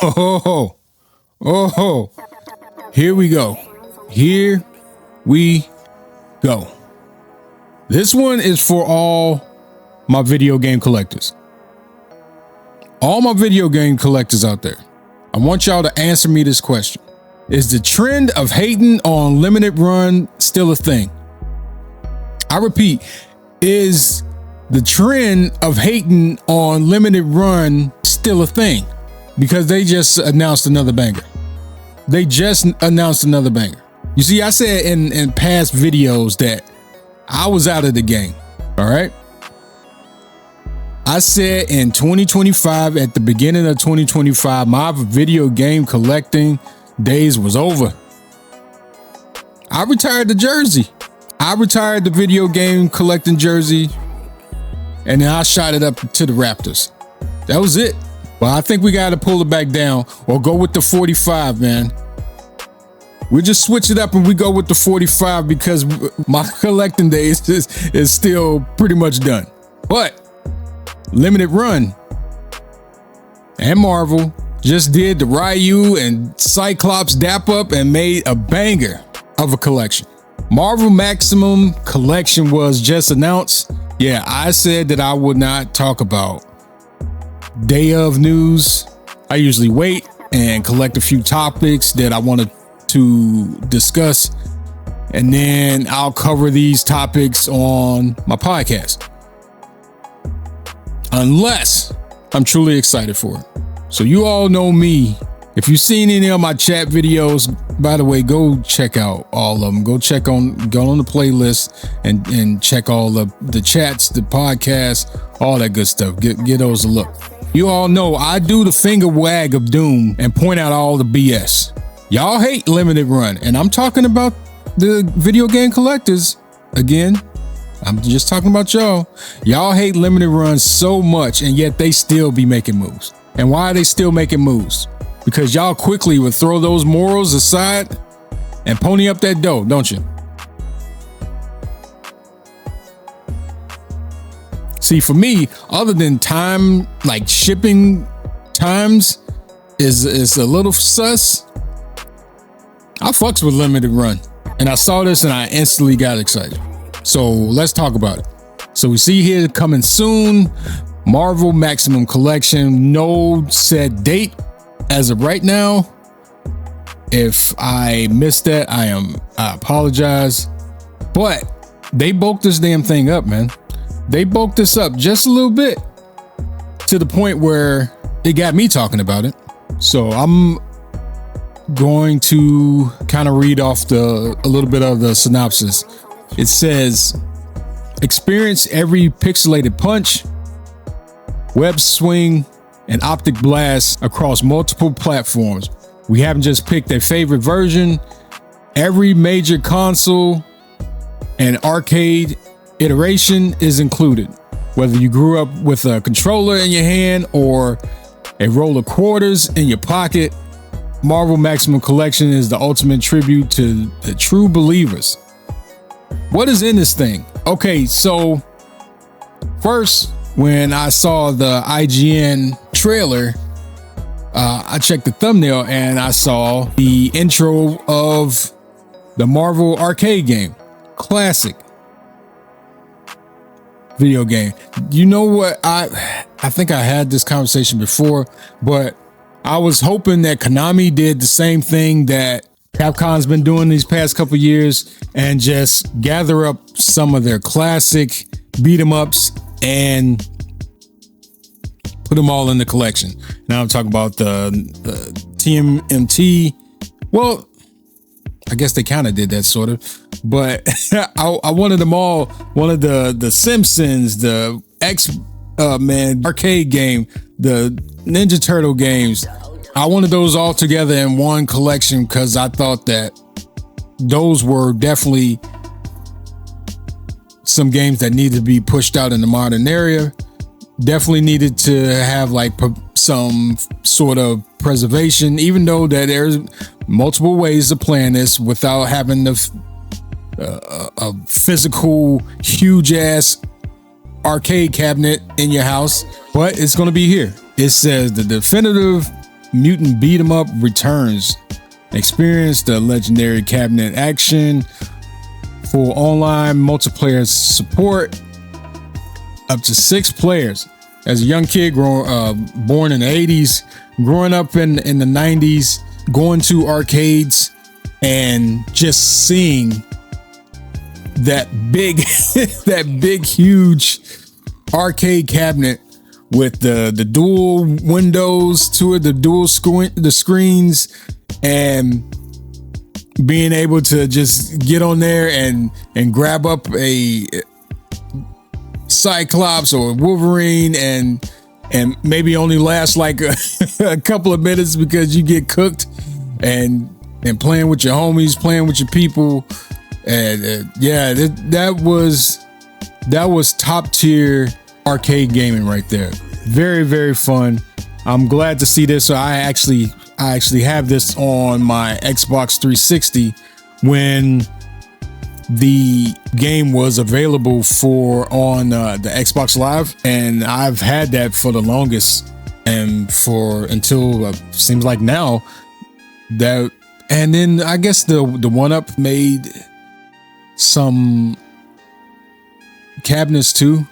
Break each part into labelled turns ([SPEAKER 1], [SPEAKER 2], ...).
[SPEAKER 1] Oh, oh, here we go. Here we go. This one is for all my video game collectors. All my video game collectors out there. I want y'all to answer me this question. Is the trend of hating on limited run still a thing? I repeat, is the trend of hating on limited run still a thing? Because they just announced another banger. They just announced another banger. You see, I said in past videos that I was out of the game. All right. I said in 2025, at the beginning of 2025, my video game collecting days was over. I retired the jersey. I retired the video game collecting jersey, and then I shot it up to the Raptors. That was it. But I think we got to pull it back down or go with the 45, man. We just switch it up and we go with the 45 because my collecting days is still pretty much done. But limited run and Marvel just did the Ryu and Cyclops dap up and made a banger of a collection. Marvel Maximum Collection was just announced. Yeah, I said that I would not talk about day of news. I usually wait and collect a few topics that I wanted to discuss, and then I'll cover these topics on my podcast, unless I'm truly excited for it. So you all know me. If you've seen any of my chat videos, by the way, go check out all of them. Go on the playlist and check all the chats, the podcasts, all that good stuff. Get those a look. You all know I do the finger wag of doom and point out all the BS. Y'all hate limited run, and I'm talking about the video game collectors again. I'm just talking about y'all. Y'all hate limited runs so much, and yet they still be making moves. And why are they still making moves? Because y'all quickly would throw those morals aside and pony up that dough, don't you? See, for me, other than time, like shipping times is a little sus, I fucks with limited run. And I saw this and I instantly got excited. So let's talk about it. So we see here coming soon, Marvel Maximum Collection, no set date as of right now. If I missed that, I apologize. But they bulked this damn thing up, man. They bulked this up just a little bit to the point where it got me talking about it. So I'm going to kind of read off a little bit of the synopsis. It says, experience every pixelated punch, web swing, and optic blast across multiple platforms. We haven't just picked a favorite version. Every major console and arcade iteration is included. Whether you grew up with a controller in your hand or a roll of quarters in your pocket, Marvel Maximum Collection is the ultimate tribute to the true believers. What is in this thing? Okay, so first, when I saw the IGN trailer, I checked the thumbnail and I saw the intro of the Marvel arcade game. Classic video game. You know what? I think I had this conversation before, but I was hoping that Konami did the same thing that Capcom's been doing these past couple years and just gather up some of their classic beat 'em ups and put them all in the collection. Now I'm talking about the TMNT. Well, I guess they kind of did that sort of, but I wanted them all. One of the Simpsons, the X-Men arcade game, the Ninja Turtle games. I wanted those all together in one collection because I thought that those were definitely some games that needed to be pushed out in the modern era. Definitely needed to have like some sort of preservation, even though that there's multiple ways of playing this without having a physical huge ass arcade cabinet in your house, but it's going to be here. It says the definitive Mutant Beat 'em Up returns. Experience the legendary cabinet action for online multiplayer support. Up to 6 players. As a young kid, born in the 80s, growing up in the 90s, going to arcades and just seeing that big, that big, huge arcade cabinet with the dual windows to it, the dual screens, and being able to just get on there and grab up a Cyclops or Wolverine and maybe only last like a couple of minutes because you get cooked, and playing with your homies, playing with your people. And yeah, that was top tier arcade gaming right there. Very, very fun. I'm glad to see this. So I actually have this on my Xbox 360 when the game was available on the Xbox Live, and I've had that for the longest, and until seems like now that. And then I guess the 1UP made some cabinets too.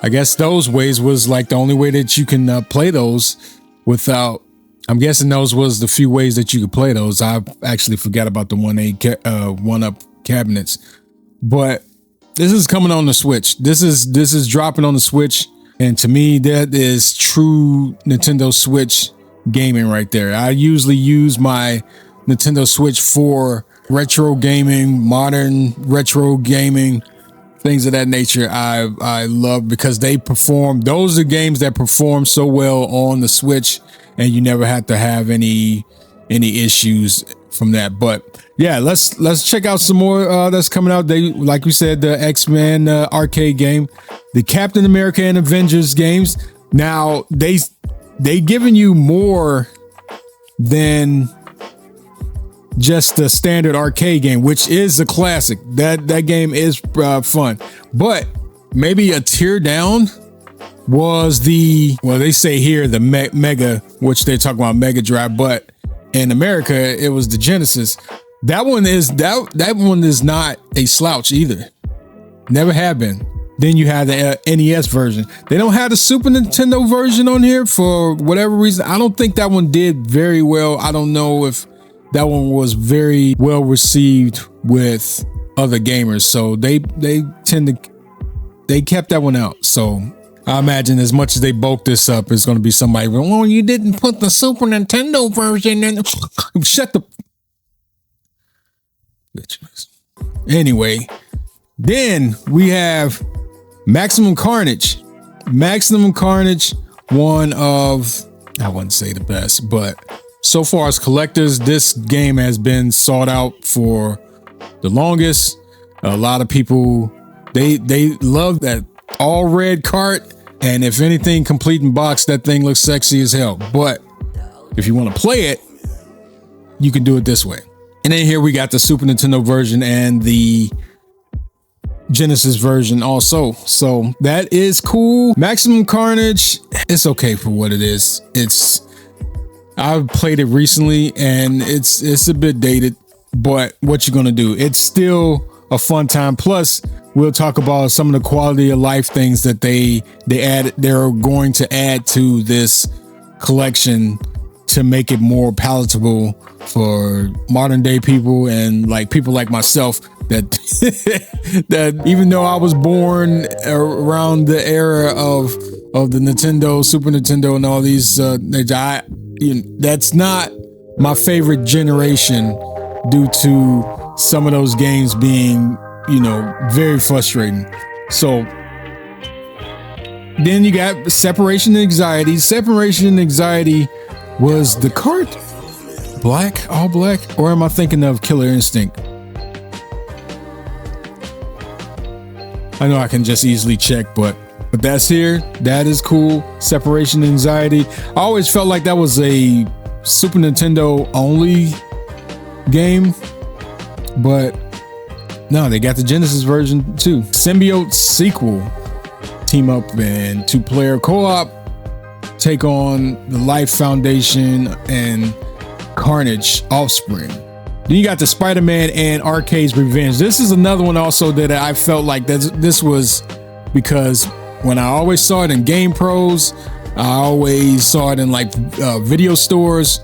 [SPEAKER 1] I guess those ways was like the only way that you can play those without. I'm guessing those was the few ways that you could play those. I actually forgot about the 1UP cabinets, but this is coming on the Switch. This is dropping on the Switch, and to me, that is true Nintendo Switch gaming right there. I usually use my Nintendo Switch for retro gaming, modern retro gaming, things of that nature. I love because they perform. Those are games that perform so well on the Switch, and you never have to have any issues from that. But yeah, let's check out some more that's coming out. They, like we said, the X-Men arcade game, the Captain America and Avengers games. Now they giving you more than just the standard arcade game, which is a classic. That game is fun, but maybe a tier down was they say here the Mega, which they talk about Mega Drive, but in America it was the Genesis. That one is not a slouch either. Never have been. Then you have the NES version. They don't have the Super Nintendo version on here for whatever reason. I don't think that one did very well. I don't know if that one was very well received with other gamers. So they kept that one out. So I imagine as much as they bulk this up, it's going to be somebody, oh, you didn't put the Super Nintendo version in. Shut the bitch. Anyway, then we have Maximum Carnage. Maximum Carnage, one of, I wouldn't say the best, but so far as collectors, this game has been sought out for the longest. A lot of people, they love that all red cart, and if anything, complete in box, that thing looks sexy as hell. But if you want to play it, you can do it this way. And then here we got the Super Nintendo version and the Genesis version also. So that is cool. Maximum Carnage, it's okay for what it is. I've played it recently and it's a bit dated, but what you're gonna do, it's still a fun time. Plus, we'll talk about some of the quality of life things that they're going to add to this collection to make it more palatable for modern day people and like people like myself that that even though I was born around the era of the Nintendo, Super Nintendo, and all these, that's not my favorite generation due to some of those games being, very frustrating. So then you got Separation Anxiety. Separation Anxiety was the cart black, all black, or am I thinking of Killer Instinct? I know I can just easily check, but that's here. That is cool. Separation Anxiety. I always felt like that was a Super Nintendo only game, but no, they got the Genesis version too. Symbiote sequel, team up and 2-player co-op. take on the Life Foundation and Carnage Offspring. Then you got the Spider-Man and Arcade's Revenge. This is another one also that I felt like this was because when I always saw it in Game Pros, I always saw it in like video stores,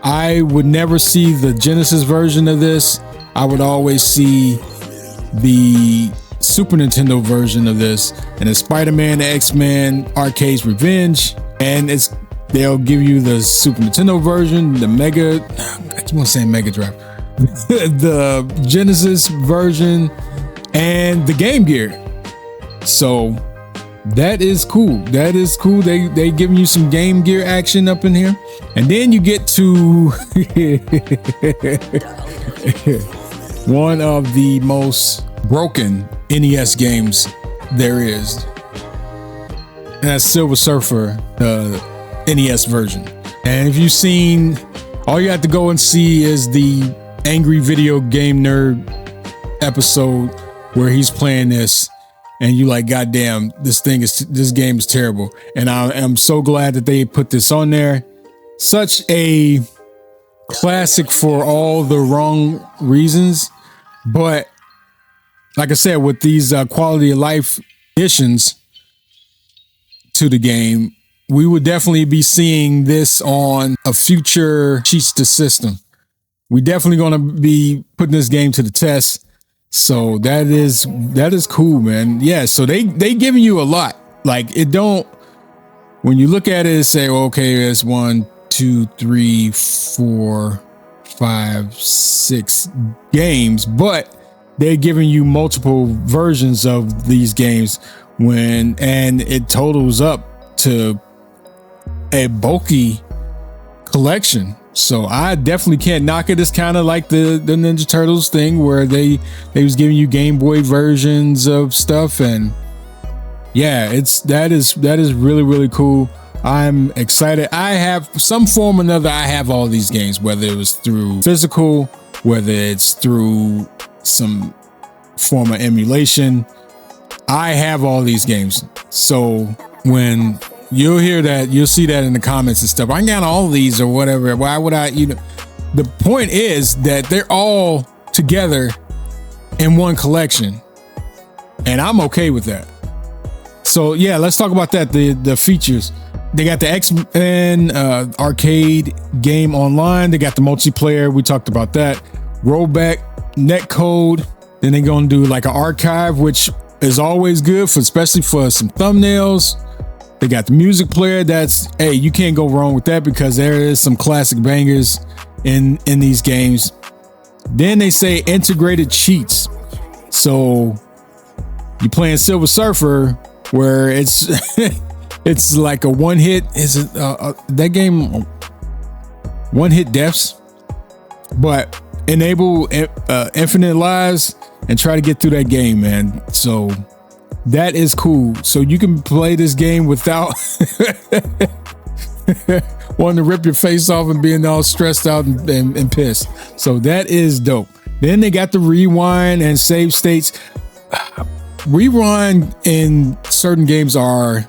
[SPEAKER 1] I would never see the Genesis version of this. I would always see the Super Nintendo version of this, and it's Spider-Man, X-Men, Arcade's Revenge, and they'll give you the Super Nintendo version, the Mega, I keep on saying Mega Drive, the Genesis version, and the Game Gear. So that is cool. That is cool. They giving you some Game Gear action up in here, and then you get to one of the most broken NES games there is, and that's Silver Surfer, the NES version. And if you've seen, all you have to go and see is the Angry Video Game Nerd episode where he's playing this, and you like, goddamn, this game is terrible. And I am so glad that they put this on there. Such a classic for all the wrong reasons, but like I said, with these quality of life additions to the game, we would definitely be seeing this on a future cheats to system. We definitely going to be putting this game to the test. So that is cool, man. Yeah. So they giving you a lot. Like, it don't, when you look at it and say, well, okay, it's 1, 2, 3, 4, 5, 6 games, but they're giving you multiple versions of these games and it totals up to a bulky collection. So I definitely can't knock it. It's kind of like the Ninja Turtles thing where they was giving you Game Boy versions of stuff, and yeah, that is really, really cool. I'm excited. I have some form or another. I have all these games, whether it was through physical, whether it's through some form of emulation. I have all these games. So when you'll hear that, you'll see that in the comments and stuff, I got all these or whatever. Why would I, the point is that they're all together in one collection, and I'm okay with that. So yeah, let's talk about that. The features. They got the X-Men arcade game online. They got the multiplayer. We talked about that. Rollback, netcode. Then they're going to do like an archive, which is always good for, especially for some thumbnails. They got the music player. That's, hey, you can't go wrong with that because there is some classic bangers in these games. Then they say integrated cheats. So you're playing Silver Surfer, where it's it's like a one hit. Is it that game? One hit deaths, but enable infinite lives and try to get through that game, man. So that is cool. So you can play this game without wanting to rip your face off and being all stressed out and pissed. So that is dope. Then they got the rewind and save states. Rewind in certain games are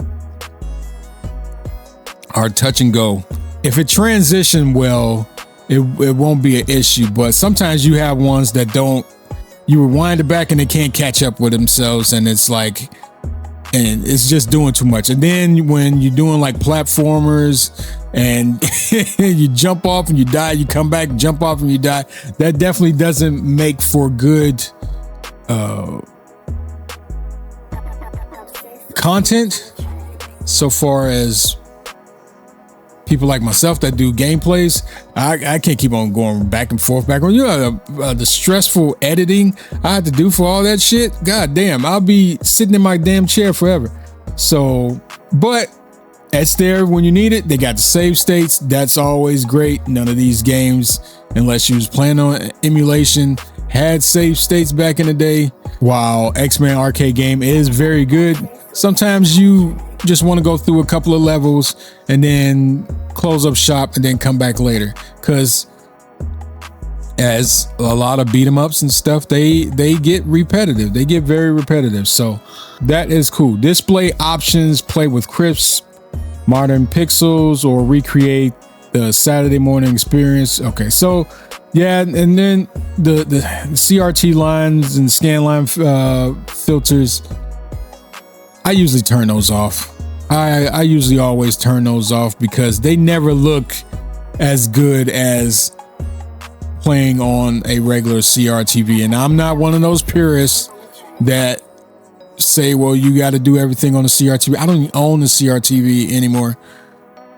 [SPEAKER 1] touch and go. If it transition well, it won't be an issue. But sometimes you have ones that don't. You rewind it back and they can't catch up with themselves, and it's like, and it's just doing too much. And then when you're doing like platformers and you jump off and you die, you come back, jump off and you die, that definitely doesn't make for good content so far as people like myself that do gameplays. I can't keep on going back and forth. The stressful editing I have to do for all that shit. God damn, I'll be sitting in my damn chair forever. So, but it's there when you need it. They got the save states. That's always great. None of these games, unless you was playing on emulation, had save states back in the day. While X-Men arcade game is very good, sometimes you just want to go through a couple of levels and then close up shop and then come back later, because as a lot of beat 'em ups and stuff, they get repetitive. They get very repetitive. So that is cool. Display options, play with crisp modern pixels or recreate the Saturday morning experience. Okay, so yeah, and then the CRT lines and scan line filters, I usually turn those off. I usually always turn those off because they never look as good as playing on a regular CRTV. And I'm not one of those purists that say, well, you got to do everything on the CRTV. I don't even own the CRTV anymore.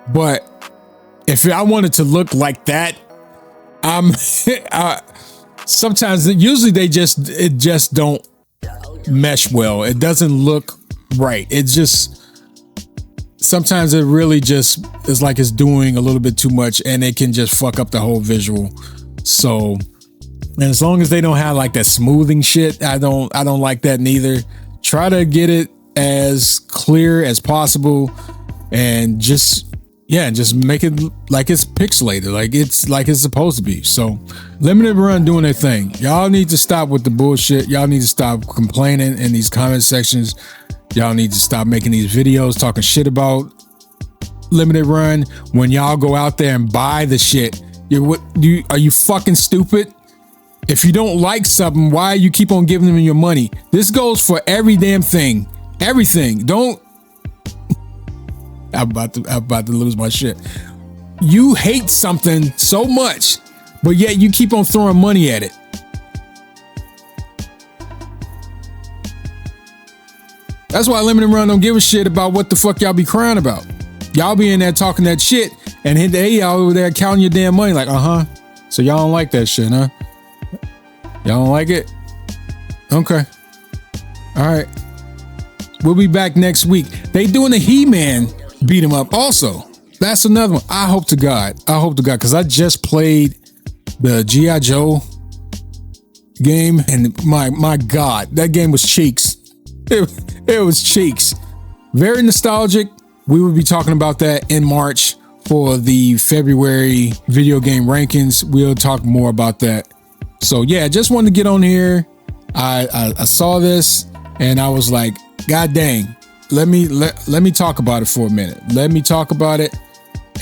[SPEAKER 1] But if I wanted to look like that, sometimes, usually it just don't mesh well. It doesn't look right. It just, sometimes it really just is like it's doing a little bit too much and it can just fuck up the whole visual. So, and as long as they don't have like that smoothing shit, I don't like that neither. Try to get it as clear as possible and just make it like it's pixelated, like it's supposed to be. So Limited Run doing their thing. Y'all need to stop with the bullshit. Y'all need to stop complaining in these comment sections. Y'all need to stop making these videos talking shit about Limited Run when y'all go out there and buy the shit. Are you fucking stupid? If you don't like something, why you keep on giving them your money? This goes for every damn thing. Everything. Don't. I'm about to lose my shit. You hate something so much, but yet you keep on throwing money at it. That's why Limited Run don't give a shit about what the fuck y'all be crying about. Y'all be in there talking that shit and y'all over there counting your damn money like, so y'all don't like that shit, huh? Y'all don't like it? Okay. All right. We'll be back next week. They doing the He-Man beat 'em up also. That's another one. I hope to God, because I just played the G.I. Joe game and my God, that game was cheeks. It was cheeks. Very nostalgic. We will be talking about that in March for the February video game rankings. We'll talk more about that. So yeah, just wanted to get on here. I saw this and I was like, God dang, let me talk about it for a minute. Let me talk about it.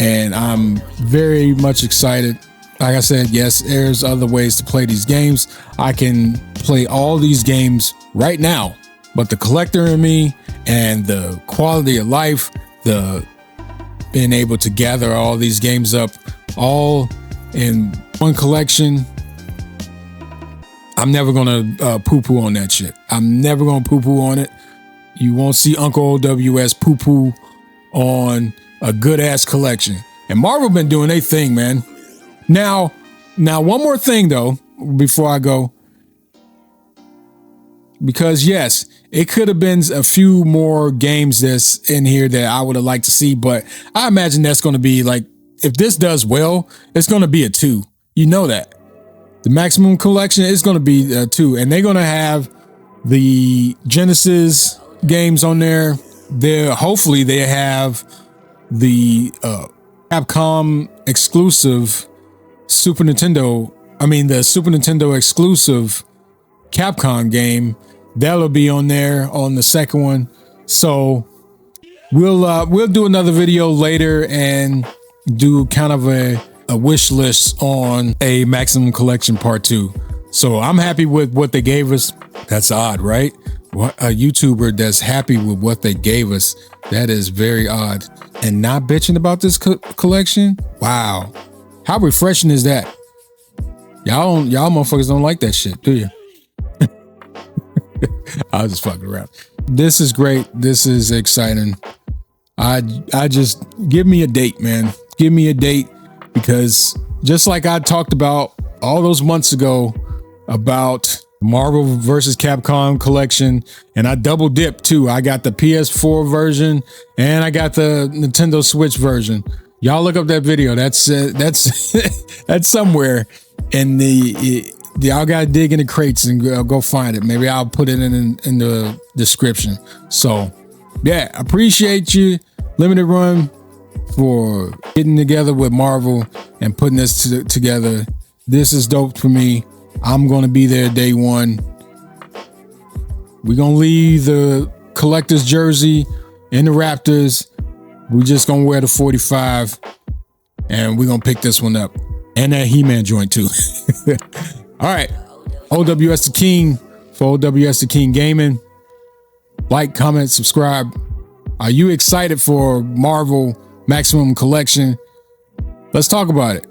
[SPEAKER 1] And I'm very much excited. Like I said, yes, there's other ways to play these games. I can play all these games right now, but the collector in me and the quality of life, the being able to gather all these games up all in one collection, I'm never gonna poo-poo on that shit. I'm never gonna poo-poo on it. You won't see Uncle OWS poo-poo on a good-ass collection. And Marvel been doing their thing, man. Now, one more thing, though, before I go. Because, yes, it could have been a few more games that's in here that I would have liked to see. But I imagine that's going to be like, if this does well, it's going to be a 2. You know that. The Maximum Collection is going to be a 2. And they're going to have the Genesis games on there. Hopefully they have the Capcom exclusive the Super Nintendo exclusive Capcom game. That'll be on there on the second one. So we'll do another video later and do kind of a wish list on a Maximum Collection Part 2. So I'm happy with what they gave us. That's odd, right? A YouTuber that's happy with what they gave us. That is very odd. And not bitching about this collection? Wow. How refreshing is that? Y'all motherfuckers don't like that shit, do you? I was just fucking around. This is great. This is exciting. I just, give me a date, man. Give me a date, because just like I talked about all those months ago about Marvel vs. Capcom collection, and I double dipped too. I got the PS4 version and I got the Nintendo Switch version. Y'all look up that video. That's that's somewhere in the y'all gotta dig in the crates and go find it. Maybe I'll put it in the description. So yeah, appreciate you, Limited Run, for getting together with Marvel and putting this together. This is dope for me. I'm going to be there day one. We're going to leave the collector's jersey in the Raptors We just gonna wear the 45 and we're gonna pick this one up. And that He-Man joint too. All right. OWS The King for OWS The King Gaming. Like, comment, subscribe. Are you excited for Marvel Maximum Collection? Let's talk about it.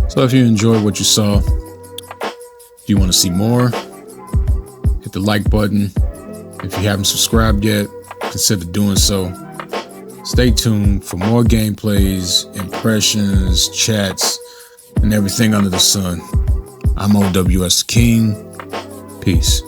[SPEAKER 1] So if you enjoyed what you saw, if you want to see more, hit the like button. If you haven't subscribed yet, consider doing so. Stay tuned for more gameplays, impressions, chats, and everything under the sun. I'm OWS The King. Peace.